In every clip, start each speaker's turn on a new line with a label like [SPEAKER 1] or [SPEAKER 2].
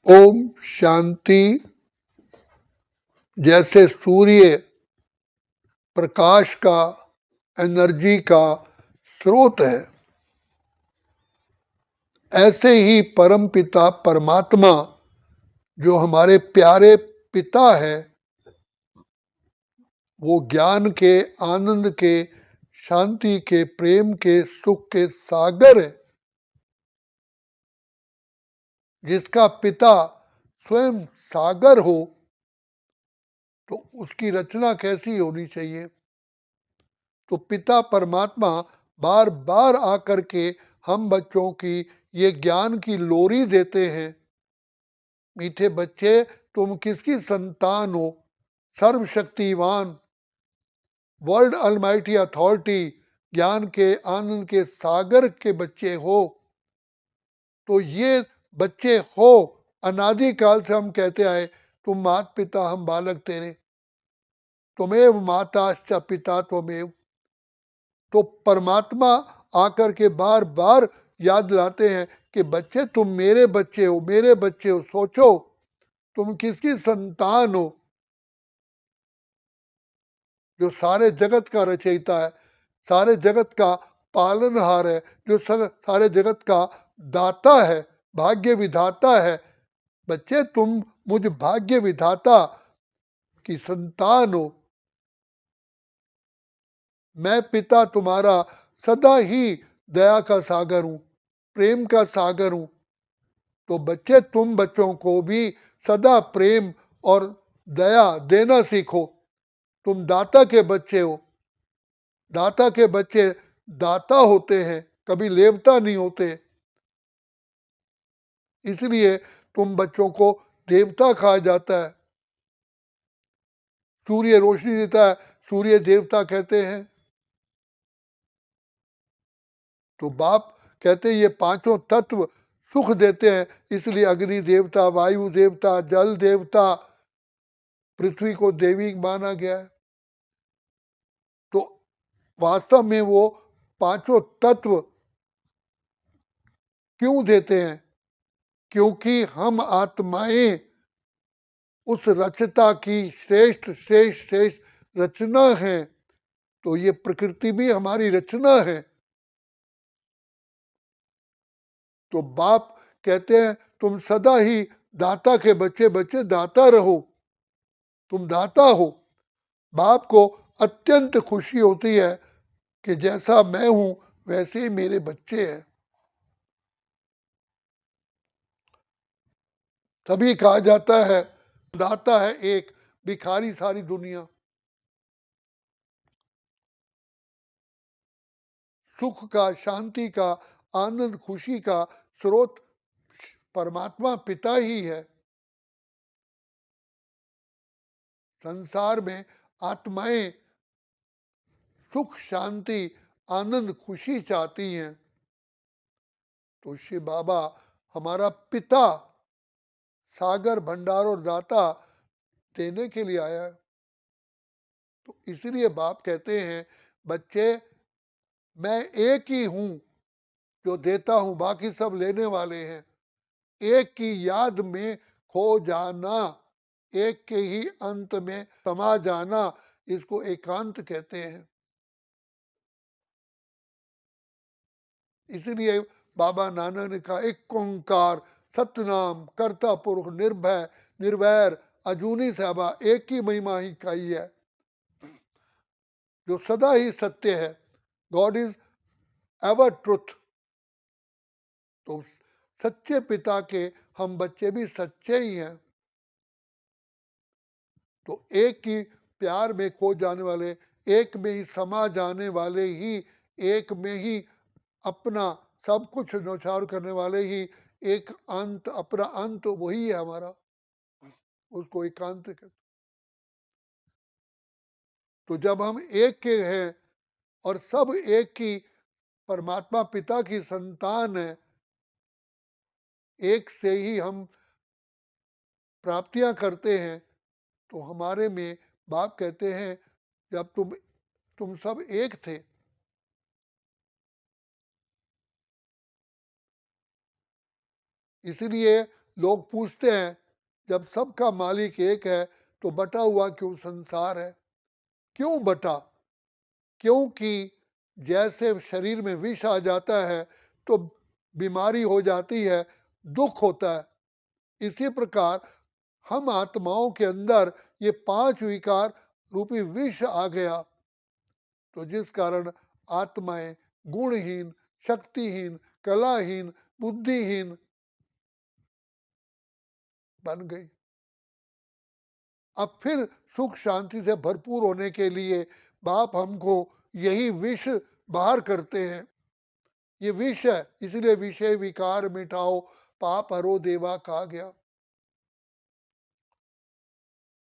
[SPEAKER 1] ओम शांति। जैसे सूर्य प्रकाश का, एनर्जी का स्रोत है, ऐसे ही परम पिता परमात्मा जो हमारे प्यारे पिता है, वो ज्ञान के, आनंद के, शांति के, प्रेम के, सुख के सागर है। जिसका पिता स्वयं सागर हो तो उसकी रचना कैसी होनी चाहिए। तो पिता परमात्मा बार बार आकर के हम बच्चों की ये ज्ञान की लोरी देते हैं। मीठे बच्चे, तुम किसकी संतान हो? सर्वशक्तिवान, वर्ल्ड अलमाइटी अथॉरिटी, ज्ञान के, आनंद के सागर के बच्चे हो। तो ये बच्चे हो, अनादिकाल से हम कहते आए, तुम मात पिता हम बालक तेरे, तुमेव माताश्च पिता त्वमेव। तो परमात्मा आकर के बार बार याद लाते हैं कि बच्चे तुम मेरे बच्चे हो, मेरे बच्चे हो। सोचो तुम किसकी संतान हो? जो सारे जगत का रचयिता है, सारे जगत का पालनहार है, जो सारे जगत का दाता है, भाग्य विधाता है। बच्चे तुम मुझ भाग्य विधाता की संतान हो। मैं पिता तुम्हारा सदा ही दया का सागर हूं, प्रेम का सागर हूं। तो बच्चे, तुम बच्चों को भी सदा प्रेम और दया देना सीखो। तुम दाता के बच्चे हो। दाता के बच्चे दाता होते हैं, कभी लेवता नहीं होते। इसलिए तुम बच्चों को देवता कहा जाता है। सूर्य रोशनी देता है, सूर्य देवता कहते हैं। तो बाप कहते हैं ये पांचों तत्व सुख देते हैं, इसलिए अग्नि देवता, वायु देवता, जल देवता, पृथ्वी को देवी माना गया है। तो वास्तव में वो पांचों तत्व क्यों देते हैं? क्योंकि हम आत्माएं उस रचता की श्रेष्ठ श्रेष्ठ श्रेष्ठ रचना है। तो ये प्रकृति भी हमारी रचना है। तो बाप कहते हैं तुम सदा ही दाता के बच्चे, बच्चे दाता रहो, तुम दाता हो। बाप को अत्यंत खुशी होती है कि जैसा मैं हूं वैसे ही मेरे बच्चे हैं। तभी कहा जाता है दाता है एक, भिखारी सारी दुनिया। सुख का, शांति का, आनंद खुशी का स्रोत परमात्मा पिता ही है। संसार में आत्माएं सुख, शांति, आनंद, खुशी चाहती हैं। तो शिव बाबा हमारा पिता, सागर, भंडार और दाता देने के लिए आया है। तो इसलिए बाप कहते हैं बच्चे, मैं एक ही हूं जो देता हूं, बाकी सब लेने वाले हैं। एक की याद में खो जाना, एक के ही अंत में समा जाना, इसको एकांत कहते हैं। इसलिए बाबा नानक ने कहा एक ओंकार सतनाम कर्ता पुरुष निर्भय निर्वैर अजूनी साहबा, एक ही महिमा ही कही है जो सदा ही सत्य है। God is ever truth. तो सच्चे पिता के हम बच्चे भी सच्चे ही हैं। तो एक की प्यार में खो जाने वाले, एक में ही समा जाने वाले ही, एक में ही अपना सब कुछ न्यौछावर करने वाले ही, एक अंत, अपना अंत वही है हमारा, उसको एकांत कहते। तो जब हम एक के हैं और सब एक की परमात्मा पिता की संतान है, एक से ही हम प्राप्तियां करते हैं। तो हमारे में बाप कहते हैं जब तुम सब एक थे। इसलिए लोग पूछते हैं, जब सबका मालिक एक है तो बटा हुआ क्यों संसार है? क्यों बटा? क्योंकि जैसे शरीर में विष आ जाता है तो बीमारी हो जाती है, दुख होता है। इसी प्रकार हम आत्माओं के अंदर ये 5 विकार रूपी विष आ गया, तो जिस कारण आत्माएं गुणहीन, शक्तिहीन, कलाहीन, बुद्धिहीन बन गई। अब फिर सुख शांति से भरपूर होने के लिए बाप हमको यही विष बाहर करते हैं। ये विष है, इसलिए विषय विकार मिटाओ, पाप हरो देवा कहा गया।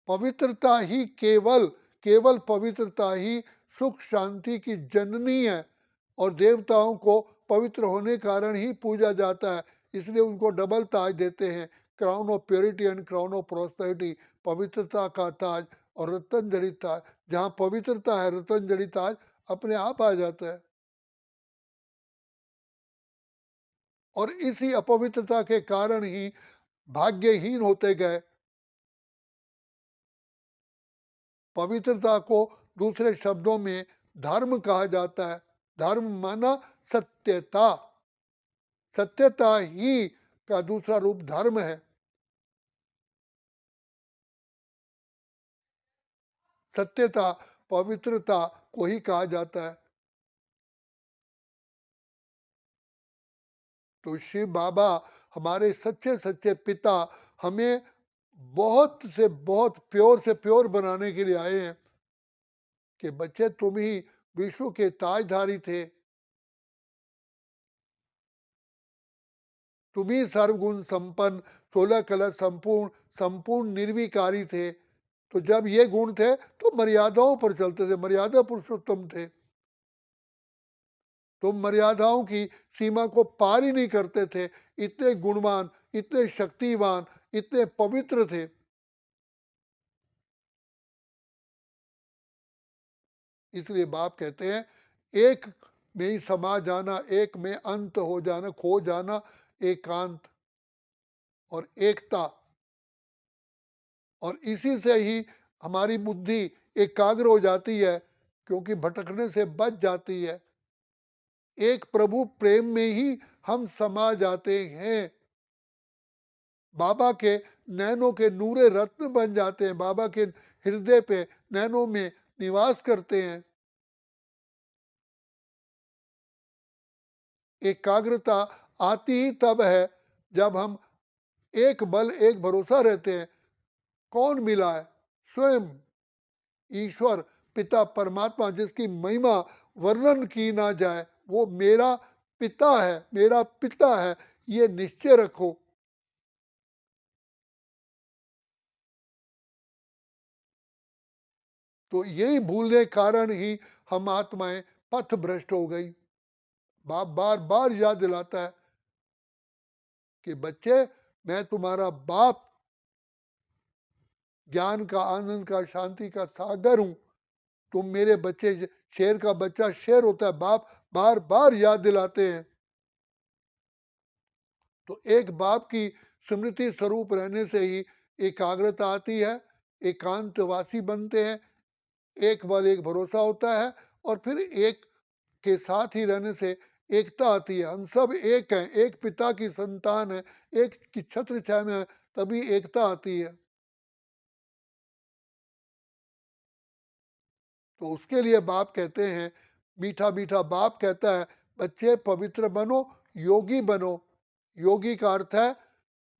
[SPEAKER 1] पवित्रता ही केवल केवल पवित्रता ही सुख शांति की जननी है, और देवताओं को पवित्र होने कारण ही पूजा जाता है, इसलिए उनको डबल ताज देते हैं, crown of purity and crown of prosperity, पवित्रता का ताज और रतन जड़ित ताज। जहाँ पवित्रता है, रतन जड़ित ताज अपने आप आ जाता है। और इसी अपवित्रता के कारण ही भाग्यहीन होते गए। पवित्रता को दूसरे शब्दों में धर्म कहा जाता है। धर्म माना सत्यता, सत्यता ही का दूसरा रूप धर्म है। सत्यता, पवित्रता को ही कहा जाता है। तो शिव बाबा हमारे सच्चे सच्चे पिता हमें बहुत से बहुत प्योर से प्योर बनाने के लिए आए हैं कि बच्चे तुम ही विश्व के ताजधारी थे, तुम ही सर्वगुण संपन्न, 16 कला संपूर्ण, संपूर्ण निर्विकारी थे। तो जब ये गुण थे तो मर्यादाओं पर चलते थे, मर्यादा पुरुषोत्तम थे। तो मर्यादाओं की सीमा को पार ही नहीं करते थे, इतने गुणवान, इतने शक्तिवान, इतने पवित्र थे। इसलिए बाप कहते हैं, एक में ही समा जाना, एक में अंत हो जाना, खो जाना, एकांत और एकता। और इसी से ही हमारी बुद्धि एकाग्र हो जाती है, क्योंकि भटकने से बच जाती है। एक प्रभु प्रेम में ही हम समा जाते हैं। बाबा के नैनों के नूरे रत्न बन जाते हैं, बाबा के हृदय पे नैनों में निवास करते हैं। एकाग्रता आती ही तब है जब हम एक बल एक भरोसा रहते हैं। कौन मिला है? स्वयं ईश्वर पिता परमात्मा, जिसकी महिमा वर्णन की ना जाए। वो मेरा पिता है, मेरा पिता है, ये निश्चय रखो। तो यही भूलने कारण ही हम आत्माएं पथ भ्रष्ट हो गई। बाप बार बार याद दिलाता है कि बच्चे, मैं तुम्हारा बाप, ज्ञान का, आनंद का, शांति का सागर हूं। तुम मेरे बच्चे। शेर का बच्चा शेर होता है, बाप बार बार याद दिलाते हैं। तो एक बाप की स्मृति स्वरूप रहने से ही एकाग्रता आती है, एकांतवासी बनते हैं, एक बल एक भरोसा होता है, और फिर एक के साथ ही रहने से एकता आती है। हम सब एक हैं, एक पिता की संतान है, एक की छत्र छाया में है, तभी एकता आती है। तो उसके लिए बाप कहते हैं, मीठा मीठा बाप कहता है, बच्चे पवित्र बनो, योगी बनो। योगी का अर्थ है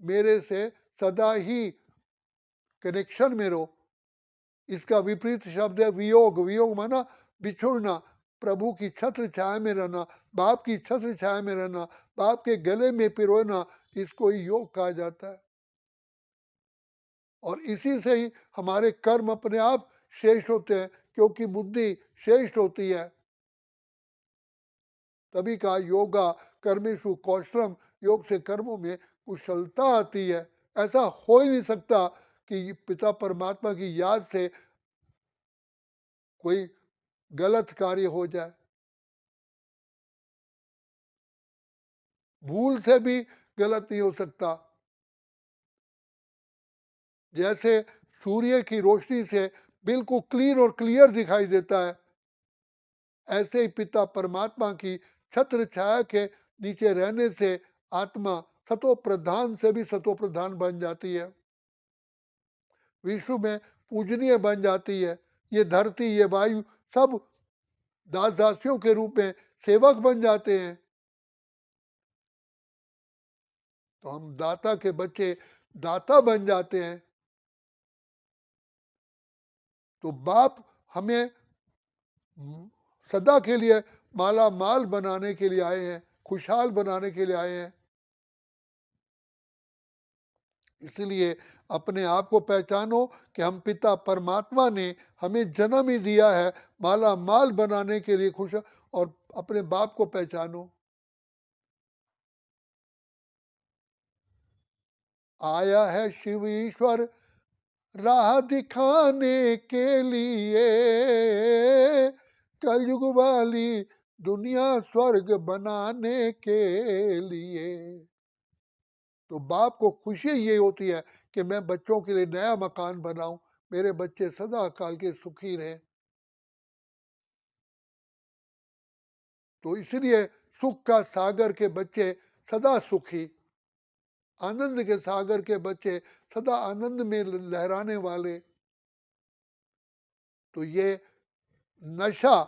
[SPEAKER 1] मेरे से सदा ही कनेक्शन में रहो। इसका विपरीत शब्द है वियोग। वियोग माना बिछुड़ना, प्रभु की छत्र छाया में रहना, बाप की छत्र छाया में रहना, बाप के गले में पिरोना, इसको ही योग कहा जाता है। और इसी से ही हमारे कर्म अपने आप श्रेष्ठ होते हैं, क्योंकि बुद्धि श्रेष्ठ होती है। तभी कहा योगा कर्मेशु कौशलम, योग से कर्मों में कुशलता आती है। ऐसा हो ही नहीं सकता कि पिता परमात्मा की याद से कोई गलत कार्य हो जाए। भूल से भी गलत नहीं हो सकता। जैसे सूर्य की रोशनी से बिल्कुल क्लीन और क्लियर दिखाई देता है, ऐसे ही पिता परमात्मा की छत्र छाया के नीचे रहने से आत्मा सतो प्रधान से भी सतो प्रधान बन जाती है, विश्व में पूजनीय बन जाती है। ये धरती, ये वायु सब दास दासियों के रूप में सेवक बन जाते हैं। तो हम दाता के बच्चे दाता बन जाते हैं। तो बाप हमें सदा के लिए माला माल बनाने के लिए आए हैं, खुशहाल बनाने के लिए आए हैं। इसलिए अपने आप को पहचानो कि हम पिता परमात्मा ने हमें जन्म ही दिया है माला माल बनाने के लिए, खुश, और अपने बाप को पहचानो। आया है शिव ईश्वर राह दिखाने के लिए, कलयुग वाली दुनिया स्वर्ग बनाने के लिए। तो बाप को खुशी ये होती है कि मैं बच्चों के लिए नया मकान बनाऊं, मेरे बच्चे सदा काल के सुखी रहें। तो इसलिए सुख का सागर के बच्चे सदा सुखी, आनंद के सागर के बच्चे सदा आनंद में लहराने वाले। तो ये नशा,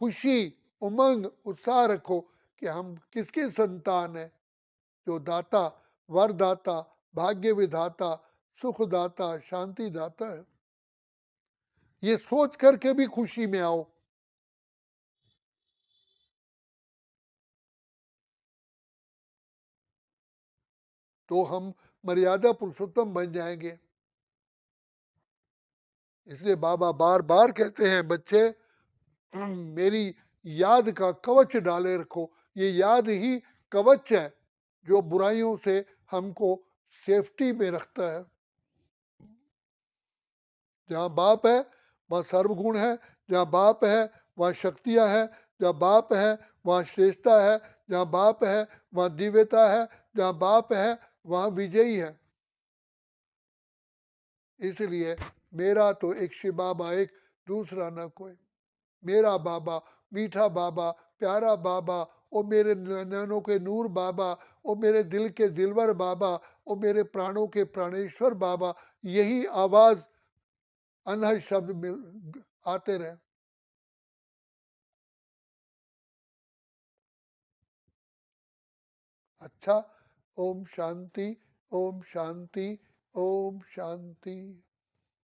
[SPEAKER 1] खुशी, उमंग, उत्साह रखो कि हम किसकी संतान है। जो दाता, वरदाता, भाग्य विधाता, सुखदाता, शांति दाता है। ये सोच करके भी खुशी में आओ। तो हम मर्यादा पुरुषोत्तम बन जाएंगे। इसलिए बाबा बार बार कहते हैं, बच्चे मेरी याद का कवच डाले रखो। ये याद ही कवच है जो बुराइयों से हमको सेफ्टी में रखता है। जहाँ बाप है वहाँ सर्वगुण है, जहाँ बाप है वहाँ शक्तियाँ है, जहाँ बाप है वहाँ श्रेष्ठता है, जहाँ बाप है वहाँ दिव्यता है, जहाँ बाप है वहाँ विजयी है। इसलिए मेरा तो एक शिव बाबा एक, दूसरा ना कोई। मेरा बाबा, मीठा बाबा, प्यारा बाबा, ओ मेरे नैनों के नूर बाबा, ओ मेरे दिल के दिलवर बाबा, ओ मेरे प्राणों के प्राणेश्वर बाबा, यही आवाज अनहद शब्द में आते रहे। अच्छा, ओम शांति, ओम शांति, ओम शांति।